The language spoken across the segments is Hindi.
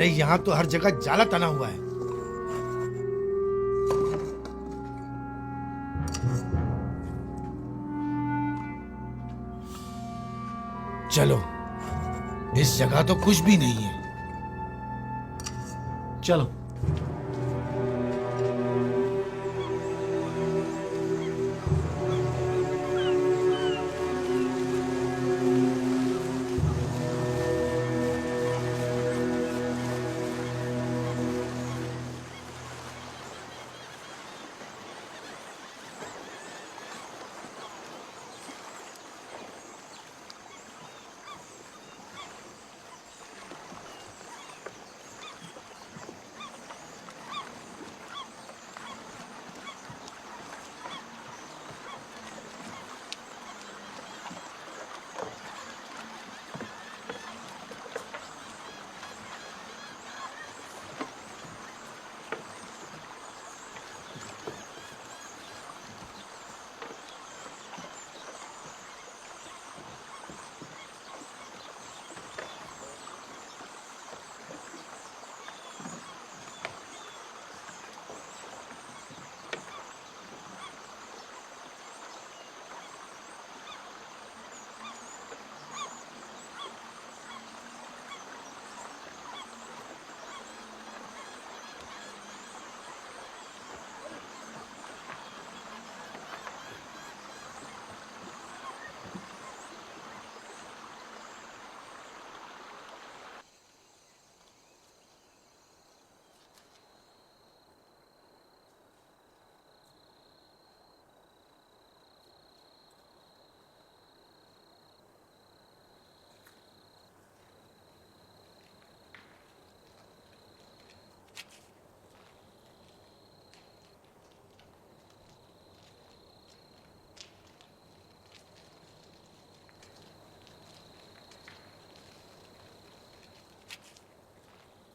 अरे यहाँ तो हर जगह जाला तना हुआ है। चलो, इस जगह तो कुछ भी नहीं है। चलो।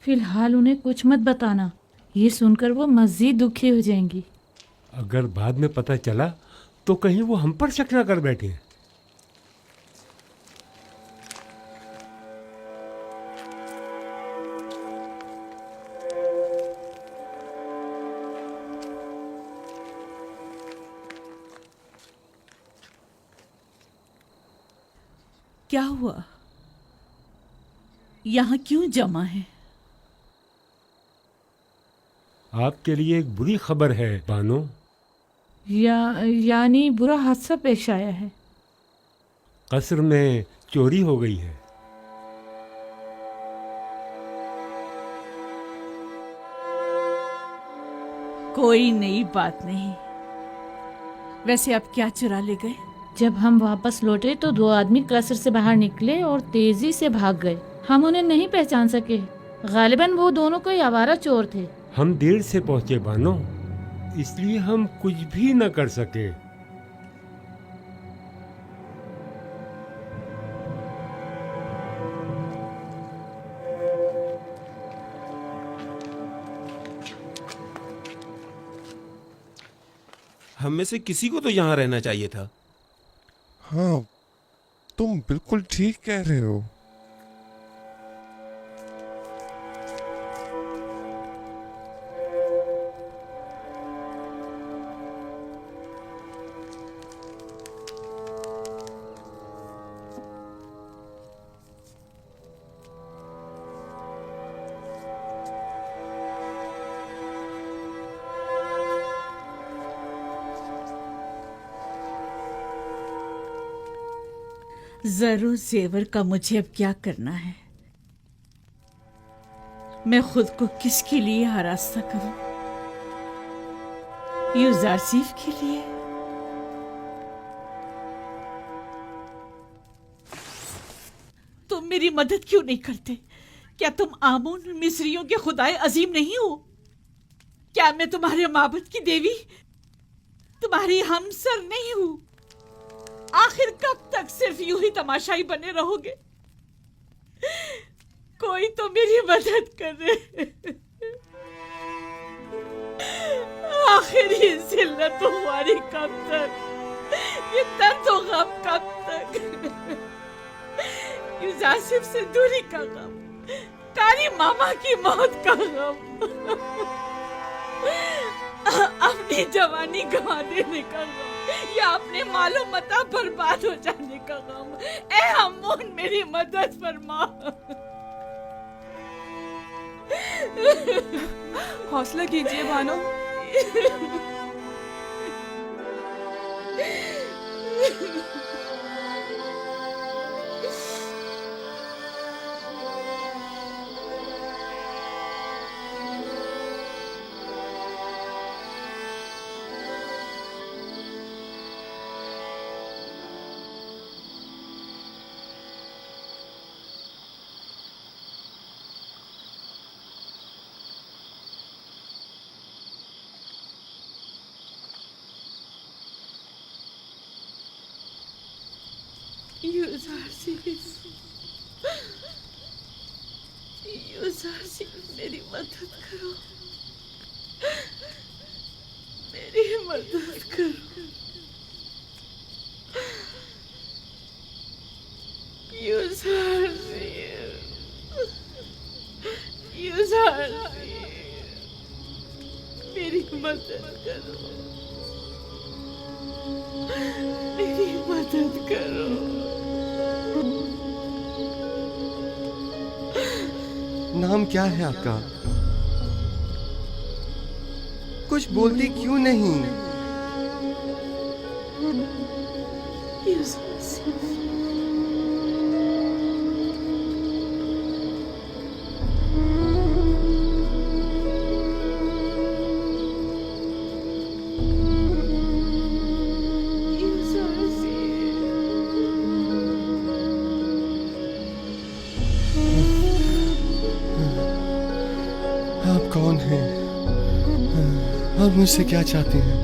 फिलहाल उन्हें कुछ मत बताना, ये सुनकर वो मज़ीद दुखी हो जाएंगी। अगर बाद में पता चला तो कहीं वो हम पर शक ना कर बैठे। क्या हुआ? यहाँ क्यों जमा है? आपके लिए एक बुरी खबर है बानो। यानी बुरा हादसा पेश आया है। कसर में चोरी हो गई है। कोई नई बात नहीं। वैसे अब क्या चुरा ले गए? जब हम वापस लौटे तो दो आदमी कसर से बाहर निकले और तेजी से भाग गए। हम उन्हें नहीं पहचान सके। गालिबन वो दोनों कोई आवारा चोर थे। हम देर से पहुंचे बानो, इसलिए हम कुछ भी न कर सके। हम में से किसी को तो यहाँ रहना चाहिए था। हाँ, तुम बिल्कुल ठीक कह रहे हो। जरूर जेवर का मुझे अब क्या करना है? मैं खुद को किसके लिए आरास्ता करूं? यूजारसीफ के लिए? तुम मेरी मदद क्यों नहीं करते? क्या तुम आमून मिस्रियों के खुदाए अजीम नहीं हो? क्या मैं तुम्हारे माबद की देवी, तुम्हारी हमसर नहीं हूं? आखिर कब तक सिर्फ यूं ही तमाशाई बने रहोगे? कोई तो मेरी मदद करे। आखिर ये जिल्लत खुआरी कब तक? ये दर्द और गम कब तक? यूजासिफ से दूरी का गम कारी मामा की मौत का गम, अपनी जवानी गंवा देने का गम, या अपने मालो मता बर्बाद हो जाने का गम। ए अमून, मेरी मदद फरमा। हौसला कीजिए भानो। यूज़र मेरी मदद करो, मेरी मदद करो। यूज़र मेरी मदद करो, मेरी मदद करो। नाम क्या है आपका? कुछ बोलती क्यों नहीं? आप कौन हैं? आप मुझसे क्या चाहते हैं?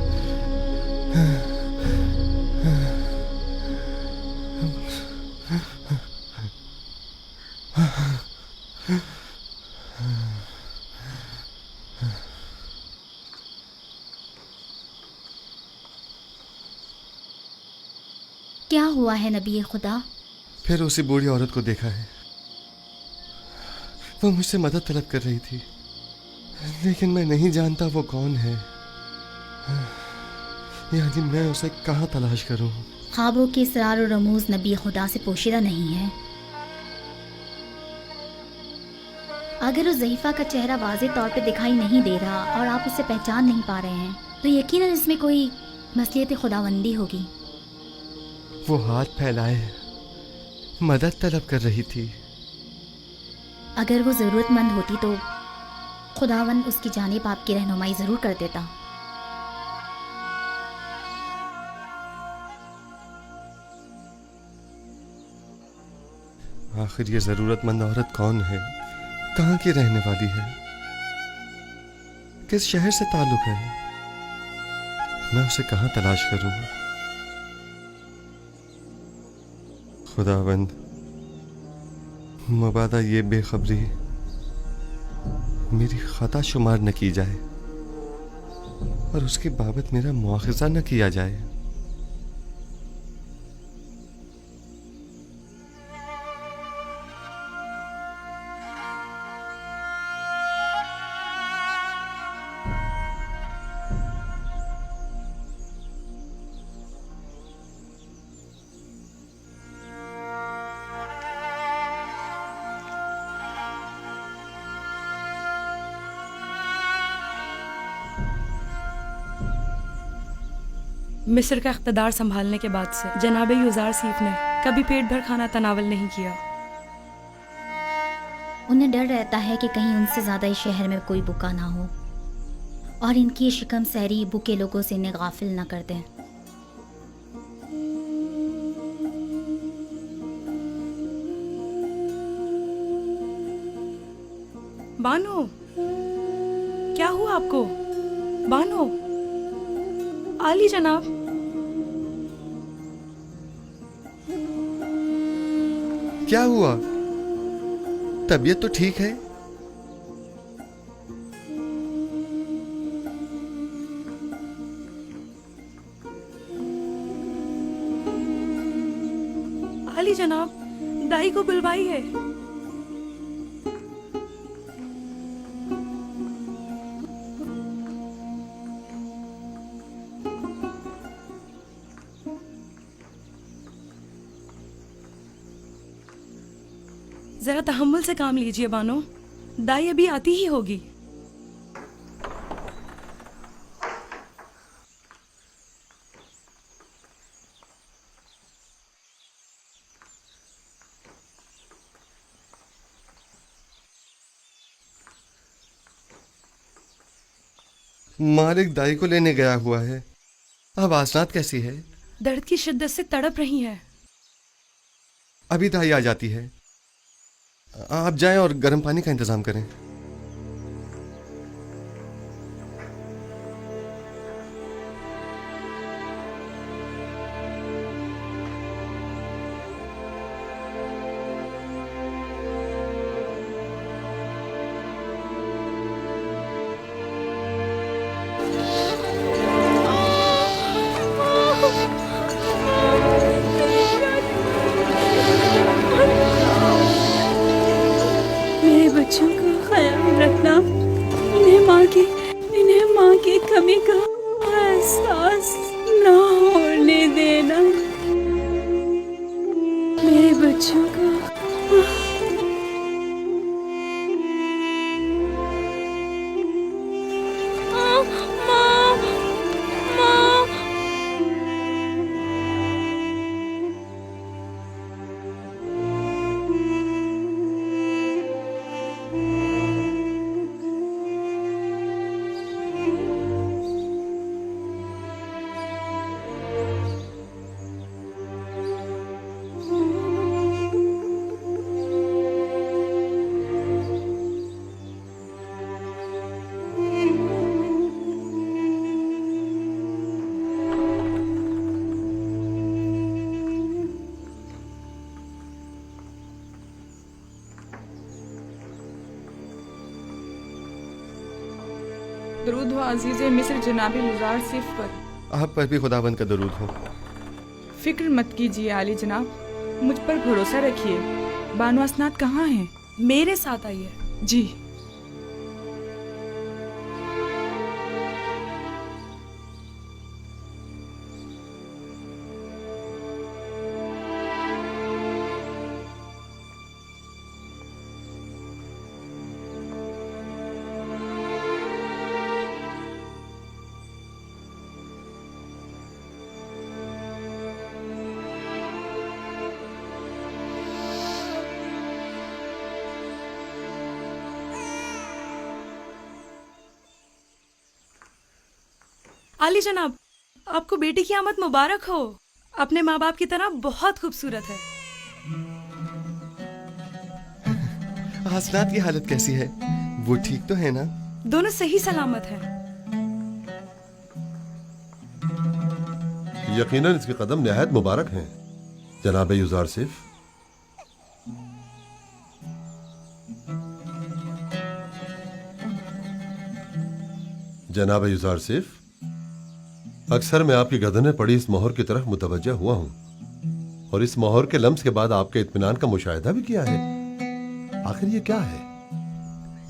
क्या हुआ है नबी खुदा? फिर उसी बूढ़ी औरत को देखा है। वो मुझसे मदद तलब कर रही थी, लेकिन मैं नहीं जानता वो कौन है। यानी मैं उसे कहाँ तलाश करूं? ख्वाबों के इसरार और रमूज नबी खुदा से पोशीदा नहीं है। अगर उस ज़ईफ़ा का चेहरा वाज़ेह तौर पे दिखाई नहीं दे रहा और आप उसे पहचान नहीं पा रहे हैं, तो यकीनन इसमें कोई मसलियत खुदावंदी होगी। वो हाथ फैलाए मदद तलब कर रही थी। अगर वो ज़रूरतमंद होती तो खुदावंद उसकी जानिब आपकी रहनुमाई ज़रूर कर देता। आखिर ये ज़रूरतमंद औरत कौन है? कहाँ की रहने वाली है? किस शहर से ताल्लुक़ है? मैं उसे कहाँ तलाश करूँ? खुदावंद, मबादा ये बेखबरी मेरी खता शुमार न की जाए और उसके बाबत मेरा मुआखज़ा न किया जाए। मिस्र का इख्तदार संभालने के बाद से जनाब यूज़ार सीफ ने कभी पेट भर खाना तनावल नहीं किया। उन्हें डर रहता है कि कहीं उनसे ज़्यादा इस शहर में कोई भूखा ना हो और इनकी शिकम सहरी भूखे लोगों से इन्हें गाफिल ना कर दें। बानो, क्या हुआ आपको? बानो, आली जनाब। क्या हुआ? तबीयत तो ठीक है? आली जनाब, दाई को बुलवाई है। जरा तहम्मुल से काम लीजिए बानो, दाई अभी आती ही होगी। मालिक दाई को लेने गया हुआ है। अब आसनात कैसी है? दर्द की शिद्दत से तड़प रही है। अभी दाई आ जाती है। आप जाएं और गर्म पानी का इंतजाम करें। मेरे बच्चों का ख्याल रखना, इन्हें माँ की कमी का एहसास ना होने देना। मेरे बच्चों का दरूद हो अजीज़े मिस्र जनाब लुज़ार सिफ पर। आप पर भी खुदावंद का दरूद हो। फिक्र मत कीजिए आली जनाब, मुझ पर भरोसा रखिए। बानो असनाद कहाँ हैं? मेरे साथ आइए। जी। आली जनाब, आपको बेटी की आमद मुबारक हो। अपने माँ बाप की तरह बहुत खूबसूरत है। हसनात की हालत कैसी है? वो ठीक तो है ना? दोनों सही सलामत हैं। यकीनन इसके कदम निहायत मुबारक हैं जनाब युजार सिफ। जनाब युजार सिफ, अक्सर मैं आपकी गर्दन में पड़ी इस मोहर की तरफ मुतवज्जा हुआ हूं और इस मोहर के लम्स के बाद आपके इत्मीनान का मुशाहिदा भी किया है। आखिर ये क्या है?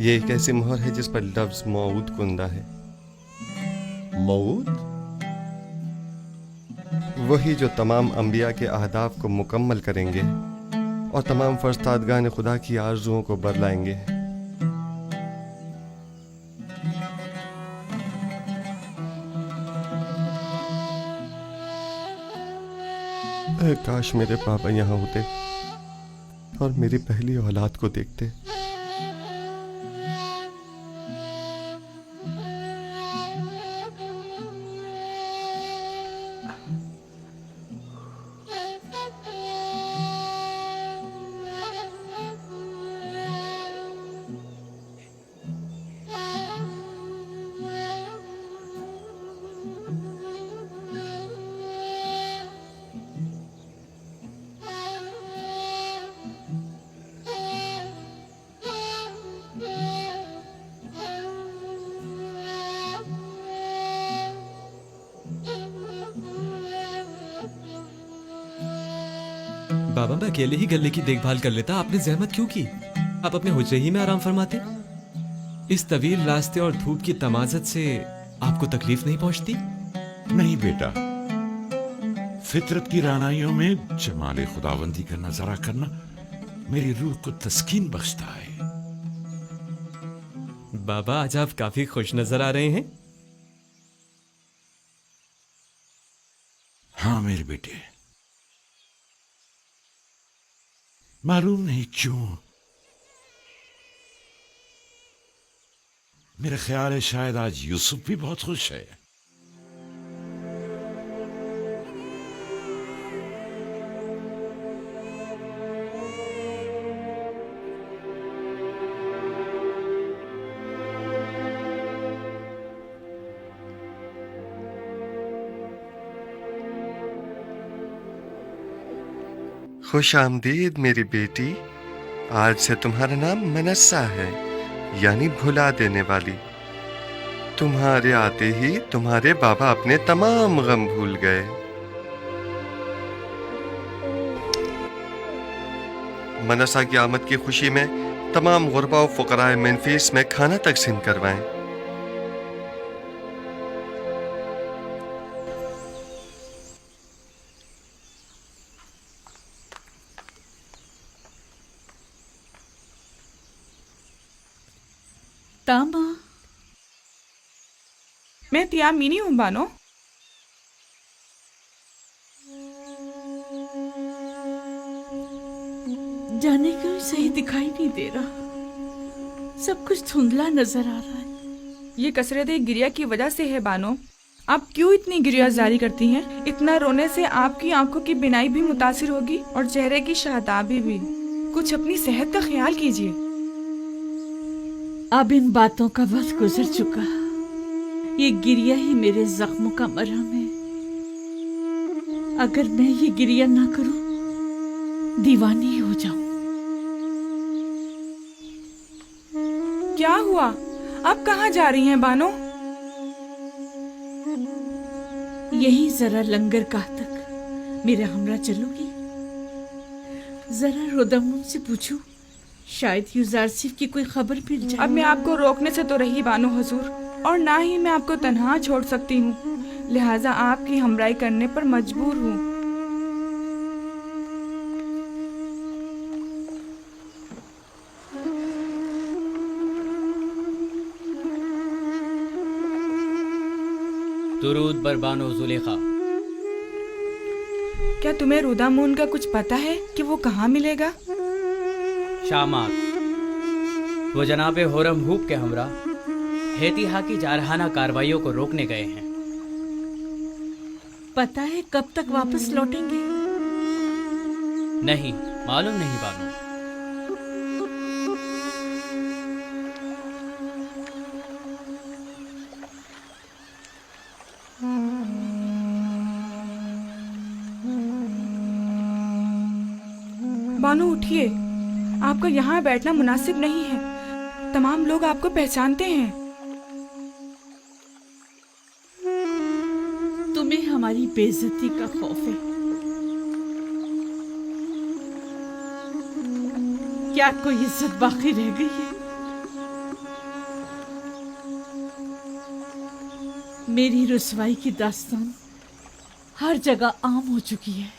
ये एक ऐसी मोहर है जिस पर लफ्ज मौऊद कुंदा है। मौऊद? वही जो तमाम अंबिया के अहदाफ को मुकम्मल करेंगे और तमाम फरस्तादगान खुदा की आरजुओं को बरलाएंगे। काश मेरे पापा यहाँ होते और मेरी पहली औलाद को देखते। बाबा, मैं अकेले ही गले की देखभाल कर लेता, आपने जहमत क्यों की? आप अपने हुजरे ही में आराम फरमाते। इस तवील रास्ते और धूप की तमाजत से आपको तकलीफ नहीं पहुंचती? नहीं बेटा, फितरत की रानाइयों में जमाले खुदावंदी का नजारा करना मेरी रूह को तस्कीन बख्शता है। बाबा आज आप काफी खुश नजर आ रहे हैं। हाँ मेरे बेटे, मालूम नहीं क्यों मेरा ख्याल है शायद आज यूसुफ भी बहुत खुश है। खुश आमदीद मेरी बेटी। आज से तुम्हारा नाम मनस्सा है, यानी भुला देने वाली। तुम्हारे आते ही तुम्हारे बाबा अपने तमाम गम भूल गए। मनस्सा की आमद की खुशी में तमाम गुरबा और फुकराए मेन्फिस में खाना तकसीम करवाएं। तामा, मैं तियामीनी हूँ बानो। जाने क्यों सही दिखाई नहीं दे रहा, सब कुछ धुंधला नजर आ रहा है। ये कसरत गिरिया की वजह से है बानो। आप क्यों इतनी गिरिया जारी करती हैं? इतना रोने से आपकी आंखों की बिनाई भी मुतासिर होगी और चेहरे की शादाबी भी। कुछ अपनी सेहत का ख्याल कीजिए। अब इन बातों का वक्त गुजर चुका, ये गिरिया ही मेरे जख्मों का मरहम है। अगर मैं ये गिरिया ना करूं, दीवानी हो जाऊं। क्या हुआ? आप कहाँ जा रही हैं बानो? यही जरा लंगरगाह तक मेरे हमरा चलोगी? जरा रोदमून से पूछूं, शायद युजारसिफ की कोई खबर मिल जाए। अब मैं आपको रोकने से तो रही बानो हुजूर, और ना ही मैं आपको तन्हा छोड़ सकती हूँ, लिहाजा आपकी हमराही करने पर मजबूर हूँ। दुरूद बर बानो जुलेखा। क्या तुम्हें रुदामून का कुछ पता है कि वो कहाँ मिलेगा? शामात, वो जनाबे होरम हूब के हमरा हेतिहा की जारहाना कार्रवाइयों को रोकने गए हैं। पता है कब तक वापस लौटेंगे? नहीं मालूम नहीं बानो। बानो उठिए, आपका यहाँ बैठना मुनासिब नहीं है। तमाम लोग आपको पहचानते हैं। तुम्हें हमारी बेइज्जती का खौफ है क्या? कोई इज्जत बाकी रह गई है? मेरी रुसवाई की दास्तान हर जगह आम हो चुकी है।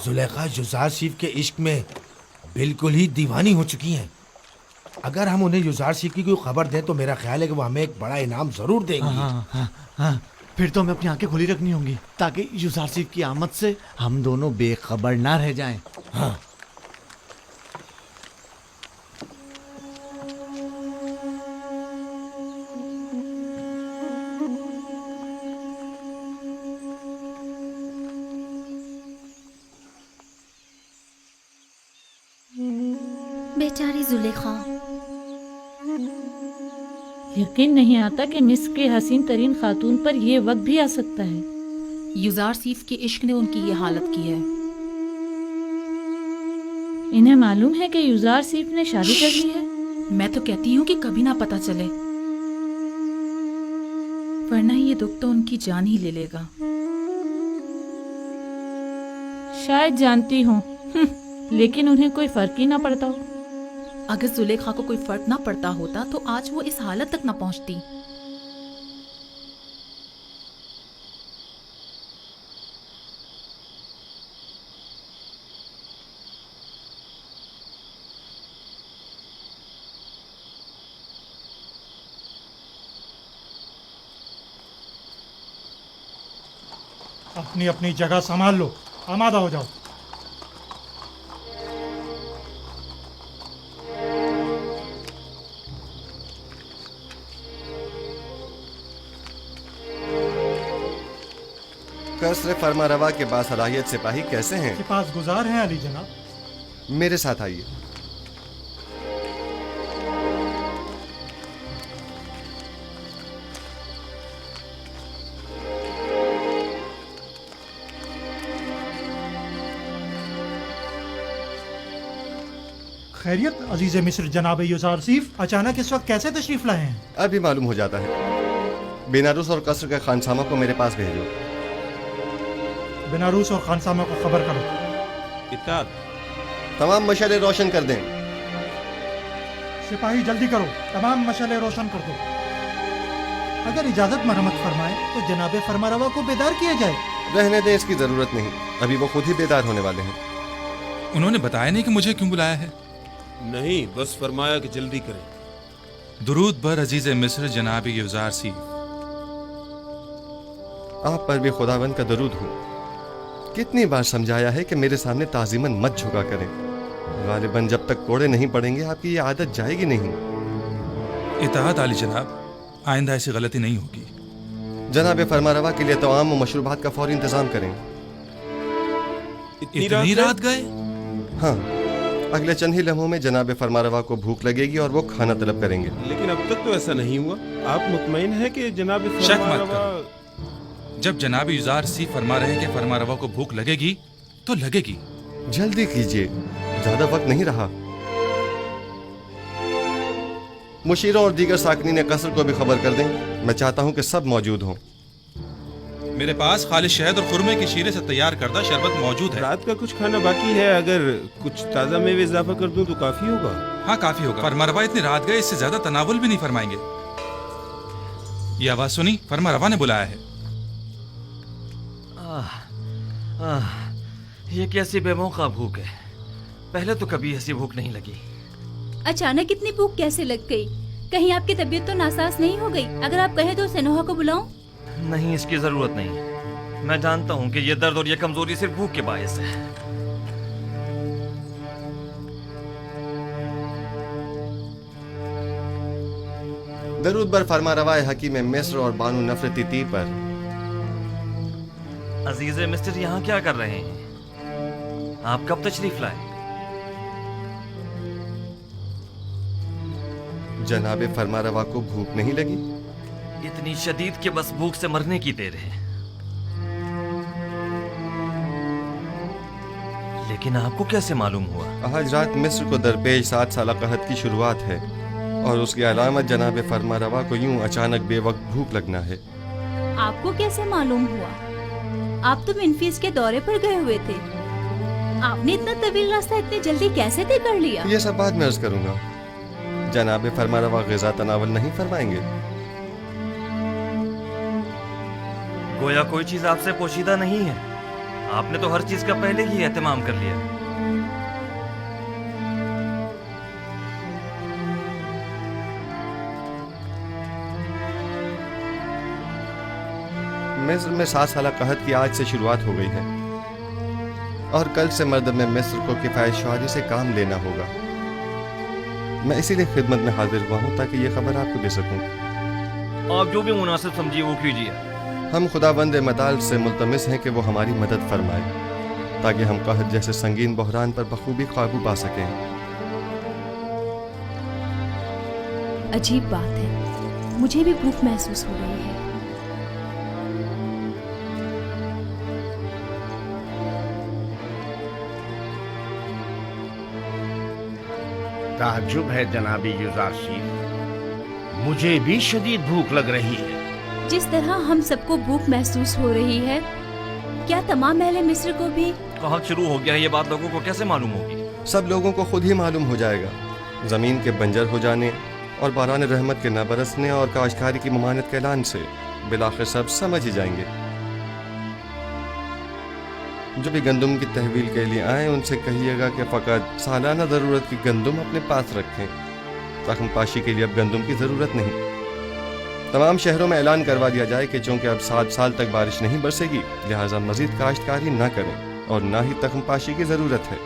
जुलेखा युजारसिफ के इश्क में बिल्कुल ही दीवानी हो चुकी हैं। अगर हम उन्हें युजारसिफ की कोई खबर दें तो मेरा ख्याल है कि वो हमें एक बड़ा इनाम जरूर देंगी। हाँ, फिर तो हमें अपनी आंखें खुली रखनी होंगी ताकि युजारसिफ की आमद से हम दोनों बेखबर ना रह जाएं। हाँ। बेचारी जुलेखा। यकीन नहीं आता कि मिस्र के हसीन तरीन खातून पर यह वक्त भी आ सकता है। युजारसिफ के इश्क ने उनकी ये हालत की है। इन्हें मालूम है कि युजारसिफ ने शादी कर ली है? मैं तो कहती हूँ कि कभी ना पता चले, वरना ये दुख तो उनकी जान ही ले लेगा। शायद जानती हूँ, लेकिन उन्हें कोई फर्क ही ना पड़ता हो। अगर जुलेखा को कोई फर्क ना पड़ता होता तो आज वो इस हालत तक ना पहुंचती। अपनी अपनी जगह संभाल लो, आमादा हो जाओ। कसर फरमा रवा के बासलाहियत सिपाही कैसे हैं? के पास गुजार हैं अली जनाब। मेरे साथ आइए। खैरियत अजीज मिस्र जनाब यूसुफ अचानक इस वक्त कैसे तशरीफ लाए हैं? अभी मालूम हो जाता है। बेनारूस और कसर के खानसामा को मेरे पास भेजो। बेनारूस और खानसामा को खबर करो। इत्ताद। तमाम मशाले रोशन कर दें। सिपाही जल्दी करो, तमाम मशाले रोशन कर दो। अगर इजाजत मरहमत फरमाए तो जनाब फरमारवा को बेदार किया जाए। रहने दें, इसकी जरूरत नहीं। अभी वो खुद ही बेदार होने वाले हैं। उन्होंने बताया नहीं कि मुझे क्यों बुलाया है? नहीं, बस फरमाया कि जल्दी करें। दुरूद बर अजीज मिस्र जनाब यूसुफ। आप पर भी खुदावंद का दरूद हो। कितनी बार समझाया है कि मेरे सामने ताजीमन मत झुका करें। गालिबन जब तक कोड़े नहीं पड़ेंगे आपकी ये आदत जाएगी नहीं। इताअत आली जनाब, आइंदा ऐसी गलती नहीं होगी। जनाब फरमारवा के लिए तमाम मशरूबात का फौरी इंतजाम करें। इतनी रात गए? हाँ, अगले चंद ही लम्हों में जनाब फरमारवा को भूख लगेगी और वो खाना तलब करेंगे। लेकिन अब तक तो ऐसा नहीं हुआ। आप मुतमईन हैं कि जनाब शक मत करो। जब जनाब यूसुफ फरमा रहे हैं कि फरमारवा को भूख लगेगी तो लगेगी। जल्दी कीजिए, ज्यादा वक्त नहीं रहा। मुशीरों और दीगर साकनी ने कसर को भी खबर कर दें। मैं चाहता हूं कि सब मौजूद हों। मेरे पास खालिश शहद और खुरमे की शीरे से तैयार करदा शरबत मौजूद है। रात का कुछ खाना बाकी है, अगर कुछ ताज़ा मेवे इजाफा कर दूं तो काफी होगा। हाँ, काफी होगा। फरमारवा इतनी रात गए, इससे ज्यादा तनावुल भी नहीं फरमाएंगे। ये आवाज सुनी? फरमारवा ने बुलाया है। ये कैसी बेमौका भूख है। पहले तो कभी ऐसी भूख नहीं लगी। अचानक इतनी भूख कैसे लग गई? कहीं आपकी तबीयत तो नासाज नहीं हो गई? अगर आप कहें तो सनोहा को बुलाऊं? नहीं, इसकी जरूरत नहीं। मैं जानता हूँ कि ये दर्द और ये कमजोरी सिर्फ भूख के बायस है। दरूद बर फरमारवाए हकीम मिस्र और बानु नफरती ती पर। अजीज मिस्टर यहाँ क्या कर रहे हैं? आप कब तशरीफ लाए? जनाब फरमारवा को भूख नहीं लगी? इतनी शदीद के बस भूख से मरने की देर है। लेकिन आपको कैसे मालूम हुआ? आज रात मिस्र को दरपेश 7 साल कहत की शुरुआत है और उसकी अलामत जनाब फरमारवा को यूं अचानक बेवक्त भूख लगना है। आपको कैसे मालूम हुआ? आप तो मिनफीस के दौरे पर गए हुए थे। आपने इतना तवील रास्ता इतनी जल्दी कैसे तय कर लिया? ये सब बाद में अर्ज करूंगा। जनाब फरमारवा ग़िज़ा तनावल नहीं फरमाएंगे? गोया कोई चीज आपसे पोशीदा नहीं है। आपने तो हर चीज का पहले ही एहतमाम कर लिया। मिस्र में 7 साल कहत की आज से शुरुआत हो गई है और कल से मर्द में मिस्र को किफायत शुआरी से काम लेना होगा। मैं इसीलिए खिदमत में हाजिर हुआ हूँ ताकि ये खबर आपको दे सकूं। आप जो भी मुनासिब समझिए वो कीजिए। हम खुदावंद मताल से मुल्तमिस हैं कि वो हमारी मदद फरमाए ताकि हम कहत जैसे संगीन बहरान पर बखूबी काबू पा सकें। अजीब बात है, मुझे भी भूख महसूस हो रही है। ताज्जुब है जनाबी यूसुफ, मुझे भी शदीद भूख लग रही है। जिस तरह हम सबको भूख महसूस हो रही है, क्या तमाम अहले मिस्र को भी? कहाँ शुरू हो गया है ये बात, लोगों को कैसे मालूम होगी? सब लोगों को खुद ही मालूम हो जाएगा। ज़मीन के बंजर हो जाने और बारान रहमत के न बरसने और काश्तकारी की ममानत के ऐलान से बिलाखिर सब समझ ही जाएंगे। जो भी गंदम की तहवील के लिए आए उनसे कहिएगा कि फ़कत सालाना ज़रूरत की गंदम अपने पास रखें। रकम पाशी के लिए अब गंदम की ज़रूरत नहीं। तमाम शहरों में ऐलान करवा दिया जाए कि चूँकि अब 7 साल तक बारिश नहीं बरसेगी, लिहाजा मज़ीद काश्तकारी न करें और ना ही तख्म पाशी की ज़रूरत है।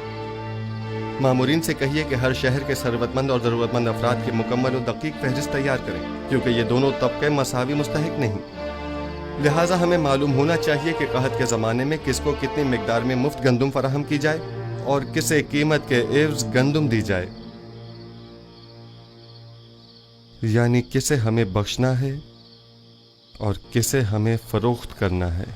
मामूरीन से कहिए कि हर शहर के सरवतमंद और ज़रूरतमंद अफराद की मुकम्मल और दकीक फहरिस्त तैयार करें, क्योंकि ये दोनों तबके मसावी मुस्तहिक नहीं। लिहाजा हमें मालूम होना चाहिए कि कहत के ज़माने में किसको कितनी मिकदार में मुफ्त गंदम फराहम की जाए और किसे कीमत के एवज गंदम दी जाए, यानी किसे हमें बख्शना है और किसे हमें फरोख्त करना है।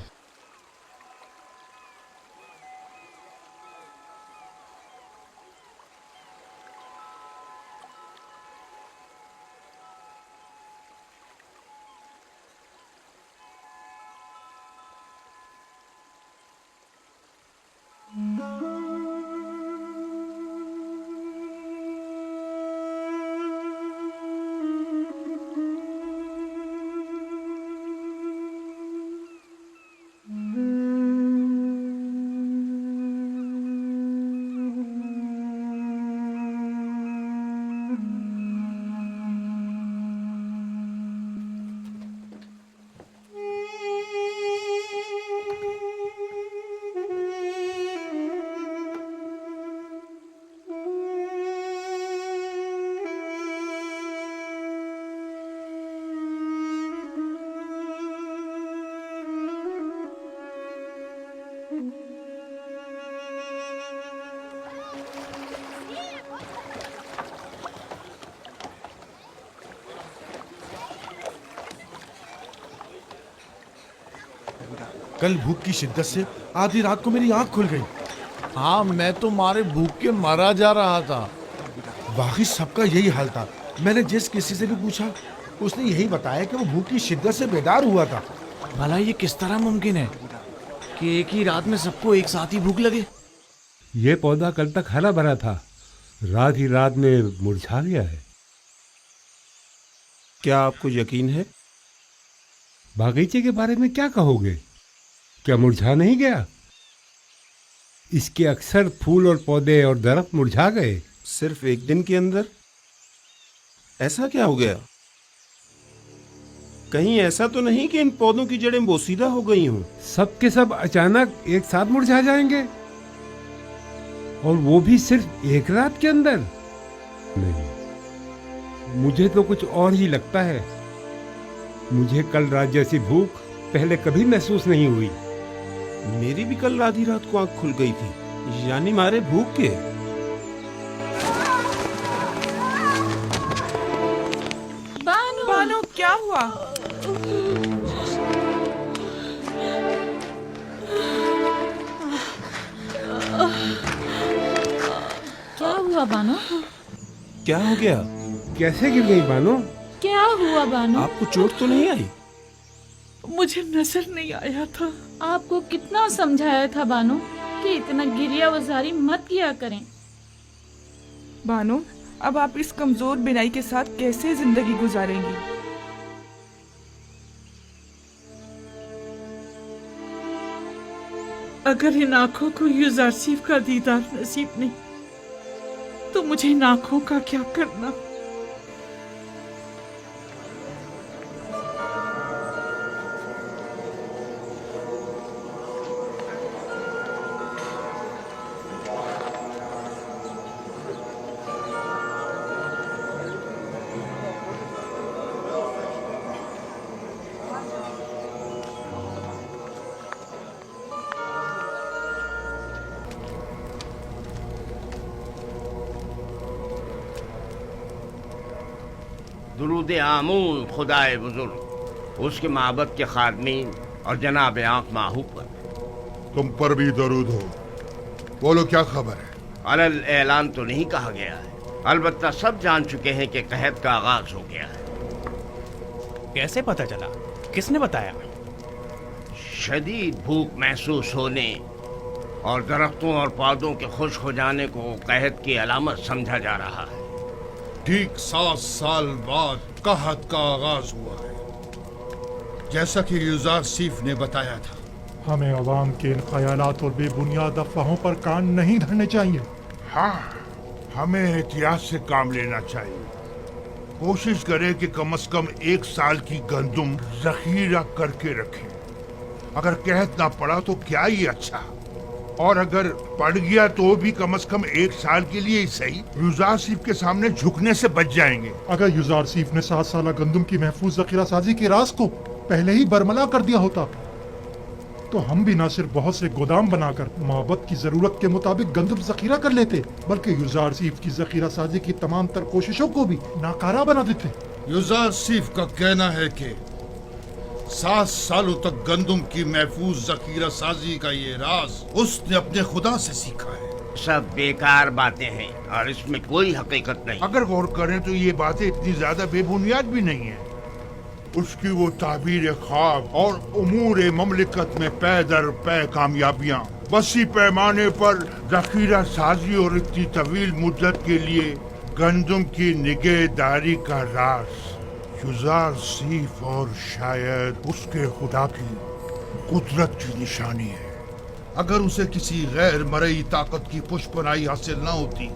कल भूख की शिद्दत से आधी रात को मेरी आंख खुल गई। हाँ, मैं तो मारे भूख के मरा जा रहा था। वाकई सबका यही हाल था। मैंने जिस किसी से भी पूछा उसने यही बताया कि वो भूख की शिद्दत से बेदार हुआ था। भला ये किस तरह मुमकिन है कि एक ही रात में सबको एक साथ ही भूख लगे? ये पौधा कल तक हरा भरा था, रात ही रात में मुरझा गया है। क्या आपको यकीन है? बागीचे के बारे में क्या कहोगे? क्या मुरझा नहीं गया? इसके अक्सर फूल और पौधे और दरख्त मुरझा गए। सिर्फ एक दिन के अंदर? ऐसा क्या हो गया? कहीं ऐसा तो नहीं कि इन पौधों की जड़ें बोसीदा हो गई हों? सब के सब अचानक एक साथ मुरझा जाएंगे, और वो भी सिर्फ एक रात के अंदर? नहीं, मुझे तो कुछ और ही लगता है। मुझे कल रात जैसी भूख पहले कभी महसूस नहीं हुई। मेरी भी कल आधी रात को आंख खुल गई थी, यानी मारे भूख के। बानो, क्या हुआ? क्या हुआ बानो? क्या हो गया? कैसे गिर गई बानो? क्या हुआ बानो? आपको चोट तो नहीं आई? मुझे नजर नहीं आया था। आपको कितना समझाया था बानो कि इतना गिरिया वजारी मत किया करें। बानो, अब आप इस कमजोर बिनाई के साथ कैसे जिंदगी गुजारेंगी? अगर इन आंखों को युजारसीफ का दीदार नसीब नहीं, तो मुझे इन आंखों का क्या करना? दुरूद आमून खुदाए बुजुर्ग, उसके माबद के खादमीन और जनाब आंख माहू पर। तुम पर भी दरूद हो। बोलो, क्या खबर है? अलल ऐलान तो नहीं कहा गया है, अलबत्ता सब जान चुके हैं कि कहत का आगाज हो गया है। कैसे पता चला? किसने बताया? शदीद भूख महसूस होने और दरख्तों और पौधों के खुश्क हो जाने को कहत की अलामत समझा जा रहा है। ठीक 7 साल बाद कहत का आगाज हुआ है, जैसा कि युजार सीफ ने बताया था। हमें अवाम के इन ख्यालात और बेबुनियाद अफवाहों पर कान नहीं धरने चाहिए। हाँ, हमें एहतियात से काम लेना चाहिए। कोशिश करें कि कम से कम 1 साल की गंदुम जखीरा करके रखें। अगर कहत ना पड़ा तो क्या ही अच्छा, और अगर पड़ गया तो भी कम से कम 1 साल के लिए ही सही युजार सीफ के सामने झुकने से बच जाएंगे। अगर युजार सीफ ने 7 साल गंदुम की महफूज जखीरा साजी के राज को पहले ही बरमला कर दिया होता तो हम भी न सिर्फ बहुत से गोदाम बनाकर मोहब्बत की जरूरत के मुताबिक गंदम जखीरा कर लेते, बल्कि युजार सीफ की जखीरा साजी की तमाम तर कोशिशों को भी नाकारा बना देते। युजार सीफ का कहना है कि 7 सालों तक गंदम की महफूज जखीरा साजी का ये राज उसने अपने खुदा से सीखा है। सब बेकार बातें हैं और इसमें कोई हकीकत नहीं। अगर गौर करें तो ये बातें इतनी ज्यादा बेबुनियाद भी नहीं है। उसकी वो ताबीर ख्वाब और उमूर ममलिकत में पै दर पै कामयाबियां, वसी पैमाने पर जखीरा साजी और इतनी तवील मुद्दत के लिए गंदम की निगहदारी का राज युजार सीफ और शायद उसके खुदा की कुदरत की निशानी है। अगर उसे किसी गैर मरई ताकत की पुष्पनाई हासिल न होती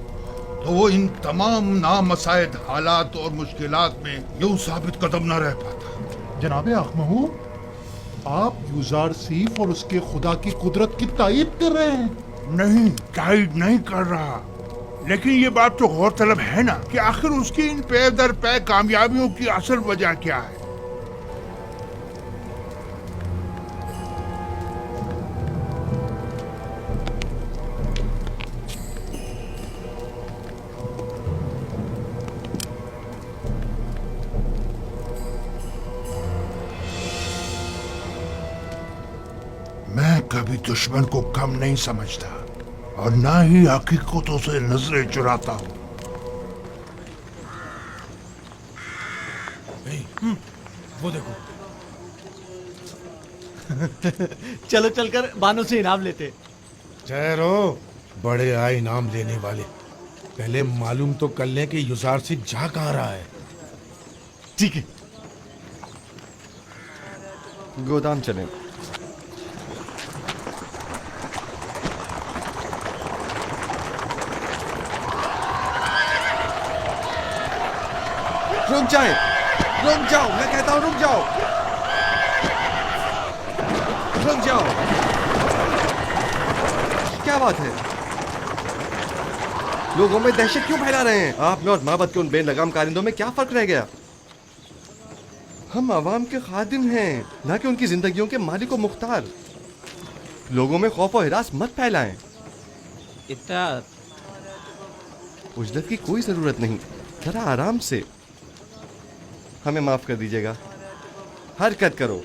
तो वो इन तमाम नामसायद हालात और मुश्किलात में यूं साबित कदम न रह पाता। जनाबे अखमहू, आप युजार सीफ और उसके खुदा की कुदरत की तायीद कर रहे हैं? नहीं, तायीद नहीं कर रहा, लेकिन ये बात तो गौरतलब है ना कि आखिर उसकी इन पै दर पै कामयाबियों की असल वजह क्या है। मैं कभी दुश्मन को कम नहीं समझता और ना ही हकीकतों से नजरें चुराता हूँ। वो देखो। चलो चलकर बानो से इनाम लेते। ठहरो, बड़े आए इनाम लेने वाले। पहले मालूम तो कर लें कि युजार सिंह जा कहाँ रहा है। ठीक है, गोदाम चलें। रुक जाओ, मैं कहता हूं रुक जाओ, रुक जाओ। क्या बात है? लोगों में दहशत क्यों फैला रहे हैं? आप में और माबद के उन बेलगाम कारिंदों में क्या फर्क रह गया? हम आवाम के खादिम हैं, ना कि उनकी जिंदगियों के मालिक व मुख्तार। लोगों में खौफ और हिरास मत फैलाएं। इतना उजलत की कोई जरूरत नहीं, जरा आराम से। हमें माफ कर दीजिएगा, हरकत करो।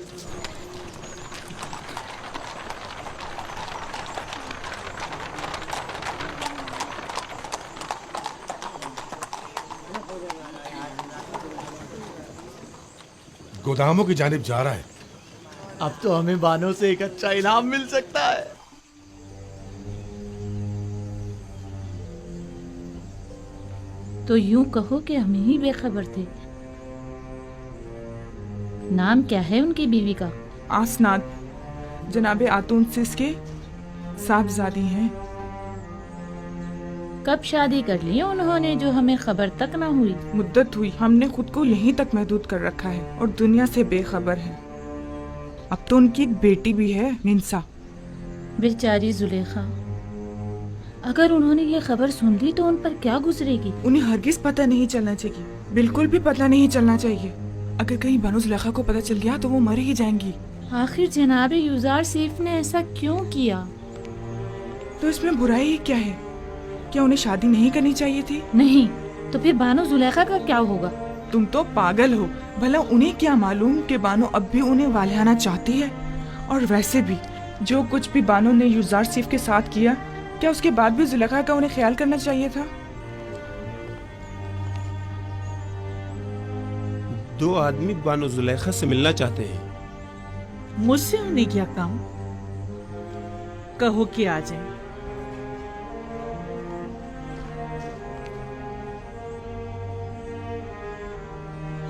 गोदामों की जानिब जा रहा है। अब तो हमें बानो से एक अच्छा इनाम मिल सकता है। तो यूं कहो कि हम ही बेखबर थे। नाम क्या है उनकी बीवी का? आसनाद, जनाबे आतून सिस के साहबजादी हैं। कब शादी कर ली उन्होंने जो हमें खबर तक ना हुई? मुद्दत हुई, हमने खुद को यहीं तक महदूद कर रखा है और दुनिया से बेखबर है। अब तो उनकी एक बेटी भी है, मिंसा। बेचारी जुलेखा, अगर उन्होंने ये खबर सुन ली तो उन पर क्या गुजरेगी? उन्हें हरगिज पता नहीं चलना चाहिए, बिल्कुल भी पता नहीं चलना चाहिए। अगर कहीं बनो जुलेखा को पता चल गया तो वो मर ही जाएंगी। आखिर जनाबे युजार सीफ ने ऐसा क्यों किया? तो इसमें बुराई क्या है? क्या उन्हें शादी नहीं करनी चाहिए थी? नहीं, तो फिर बानो जुलेखा का क्या होगा? तुम तो पागल हो। भला उन्हें क्या मालूम कि बानो अब भी उन्हें वालियाना चाहती है। और वैसे भी जो कुछ भी बानो ने युजार सीफ के साथ किया, क्या उसके बाद भी जुलेखा का उन्हें ख्याल करना चाहिए था? 2 आदमी बानो जुलेखा से मिलना चाहते हैं। मुझसे उन्हें क्या काम? कहो कि आ जाए।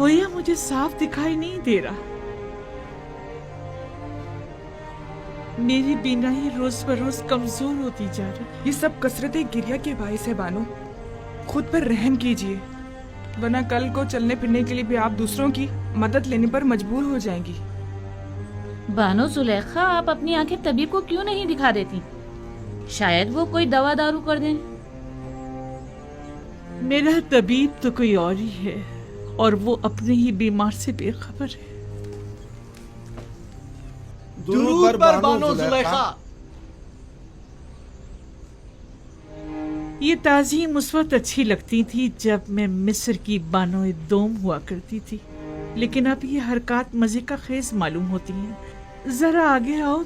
होया मुझे साफ दिखाई नहीं दे रहा। मेरी बीनाई रोज बरोज कमजोर होती जा रही। ये सब कसरत गिरिया के बाइस है बानो। खुद पर रहम कीजिए, वरना कल को चलने फिरने के लिए भी आप दूसरों की मदद लेने पर मजबूर हो जाएंगी। बानो जुलेखा, आप अपनी आंखें तबीब को क्यों नहीं दिखा देती? शायद वो कोई दवा दारू कर दें। मेरा तबीब तो कोई और ही है और वो अपने ही बीमार से बेखबर है। दुरूद पर बानो जुलेखा। ये ताज़ीम उस वक्त अच्छी लगती थी जब मैं मिस्र की बानो दोम हुआ करती थी, लेकिन अब ये हरकत मजे का खेज मालूम होती हैं। जरा आगे आओ